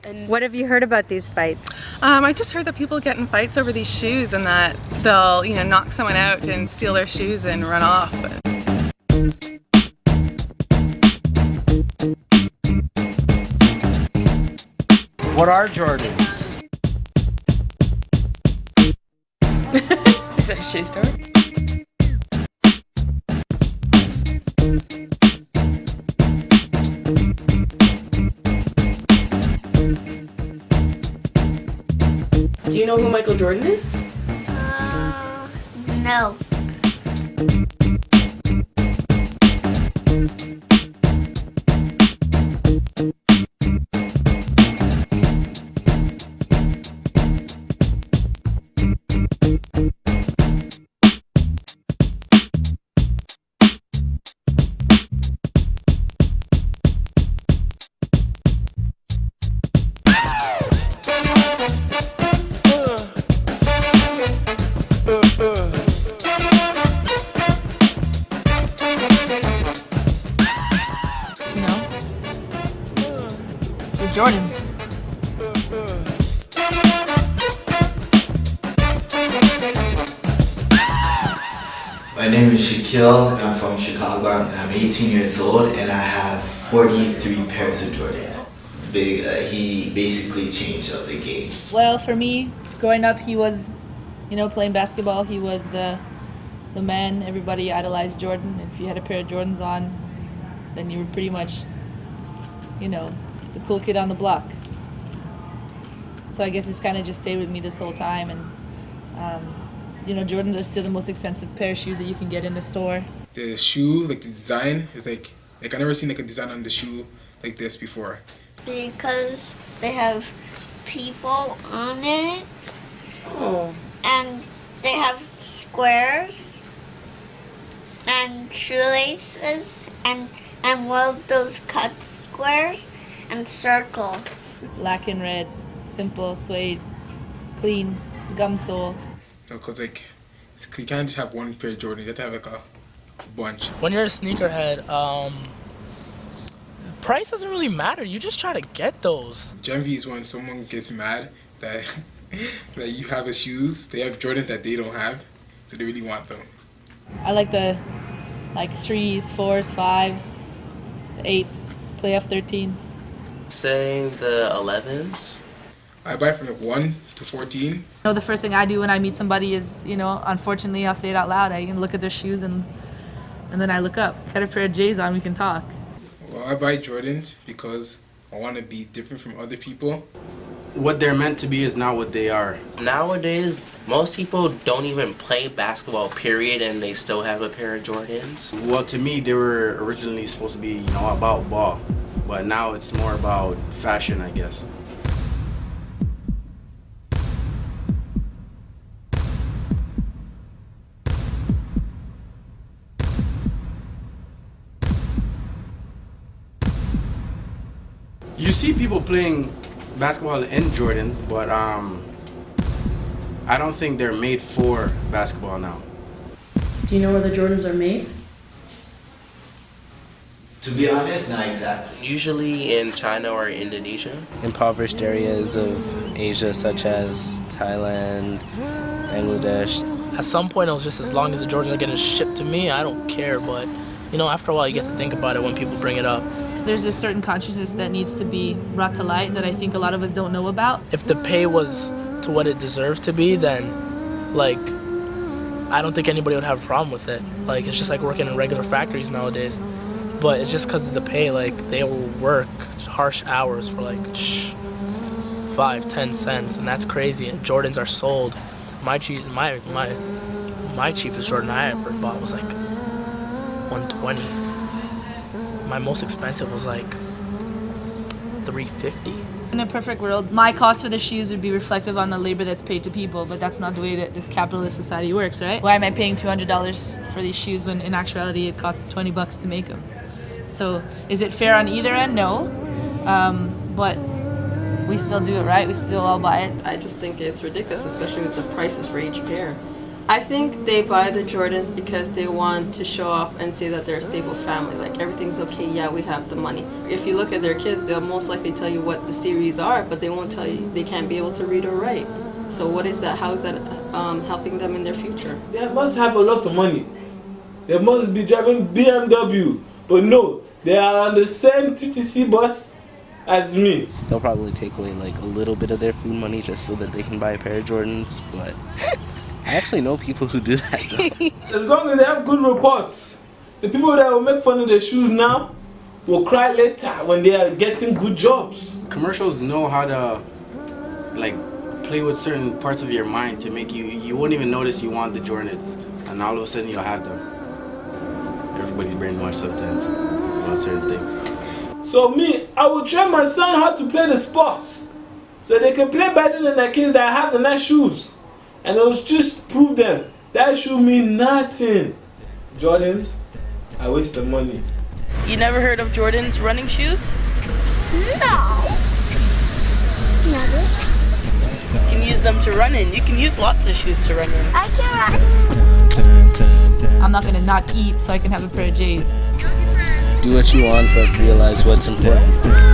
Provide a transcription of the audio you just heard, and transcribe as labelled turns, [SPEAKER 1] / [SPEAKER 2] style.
[SPEAKER 1] And
[SPEAKER 2] What have you heard about these fights?
[SPEAKER 3] I just heard that people get in fights over these shoes and that they'll, knock someone out and steal their shoes and run off.
[SPEAKER 4] What are Jordans?
[SPEAKER 1] is that a shoe store? Do you know who Michael Jordan is?
[SPEAKER 5] No.
[SPEAKER 1] Jordans.
[SPEAKER 6] My name is Shaquille, I'm from Chicago, and I'm 18 years old, and I have 43 pairs of Jordan. He basically changed up the game.
[SPEAKER 7] Well, for me, growing up, he was, playing basketball, he was the man. Everybody idolized Jordan. If you had a pair of Jordans on, then you were pretty much, the cool kid on the block. So I guess it's kind of just stayed with me this whole time. And, Jordans are still the most expensive pair of shoes that you can get in the store.
[SPEAKER 8] The shoe, the design is like I never seen a design on the shoe like this before.
[SPEAKER 5] Because they have people on it.
[SPEAKER 1] Oh.
[SPEAKER 5] And they have squares and shoelaces and one of those cut squares and circles.
[SPEAKER 7] Black and red, simple, suede, clean, gum sole.
[SPEAKER 8] Because you can't just have one pair of Jordan, you have to have a bunch.
[SPEAKER 9] When you're a sneakerhead, price doesn't really matter. You just try to get those.
[SPEAKER 8] Envy is when someone gets mad that that you have the shoes. They have Jordan that they don't have, so they really want them.
[SPEAKER 7] I like the 3s, 4s, 5s, 8s, playoff 13s.
[SPEAKER 10] Say the 11s.
[SPEAKER 8] I buy from 1 to 14.
[SPEAKER 7] The first thing I do when I meet somebody is, unfortunately, I'll say it out loud. I can look at their shoes and then I look up. Got a pair of J's on, we can talk.
[SPEAKER 8] Well, I buy Jordans because I want to be different from other people.
[SPEAKER 4] What they're meant to be is not what they are.
[SPEAKER 10] Nowadays, most people don't even play basketball, period, and they still have a pair of Jordans.
[SPEAKER 4] Well, to me, they were originally supposed to be, about ball. But now it's more about fashion, I guess. You see people playing basketball in Jordans, but I don't think they're made for basketball now.
[SPEAKER 1] Do you know where the Jordans are made?
[SPEAKER 6] To be honest, not exactly.
[SPEAKER 10] Usually in China or Indonesia.
[SPEAKER 11] Impoverished areas of Asia such as Thailand, Bangladesh.
[SPEAKER 9] At some point, it was just as long as the Jordans are getting shipped to me, I don't care. But, after a while, you get to think about it when people bring it up.
[SPEAKER 7] There's a certain consciousness that needs to be brought to light that I think a lot of us don't know about.
[SPEAKER 9] If the pay was to what it deserved to be, then, I don't think anybody would have a problem with it. It's just like working in regular factories nowadays. But it's just because of the pay, they will work harsh hours for 5-10 cents, and that's crazy. And Jordans are sold. My cheapest Jordan I ever bought was $120. My most expensive was $350.
[SPEAKER 7] In a perfect world, my cost for the shoes would be reflective on the labor that's paid to people, but that's not the way that this capitalist society works, right? Why am I paying $200 for these shoes when in actuality it costs $20 to make them? So is it fair on either end? No. But we still do it, right? We still all buy it.
[SPEAKER 1] I just think it's ridiculous, especially with the prices for each pair.
[SPEAKER 2] I think they buy the Jordans because they want to show off and say that they're a stable family. Like, everything's okay, yeah, we have the money. If you look at their kids, they'll most likely tell you what the series are, but they won't tell you they can't be able to read or write. So what is that? How is that helping them in their future?
[SPEAKER 12] They must have a lot of money. They must be driving BMW. But no, they are on the same TTC bus as me.
[SPEAKER 11] They'll probably take away like a little bit of their food money just so that they can buy a pair of Jordans, but I actually know people who do that though.
[SPEAKER 12] As long as they have good reports, the people that will make fun of their shoes now will cry later when they are getting good jobs.
[SPEAKER 4] Commercials know how to like play with certain parts of your mind to make you wouldn't even notice you want the Jordans, and all of a sudden you'll have them. Everybody's brainwashed sometimes about certain things.
[SPEAKER 12] So me, I will train my son how to play the sports so they can play better than the kids that have the nice shoes. And it'll just prove them that shoe mean nothing. Jordans, I waste the money.
[SPEAKER 1] You never heard of Jordan's running shoes?
[SPEAKER 5] No. Never.
[SPEAKER 1] You can use them to run in. You can use lots of shoes to run in.
[SPEAKER 5] I can run.
[SPEAKER 7] I'm not gonna not eat so I can have a pair of J's.
[SPEAKER 11] Do what you want, but realize what's important. Boom.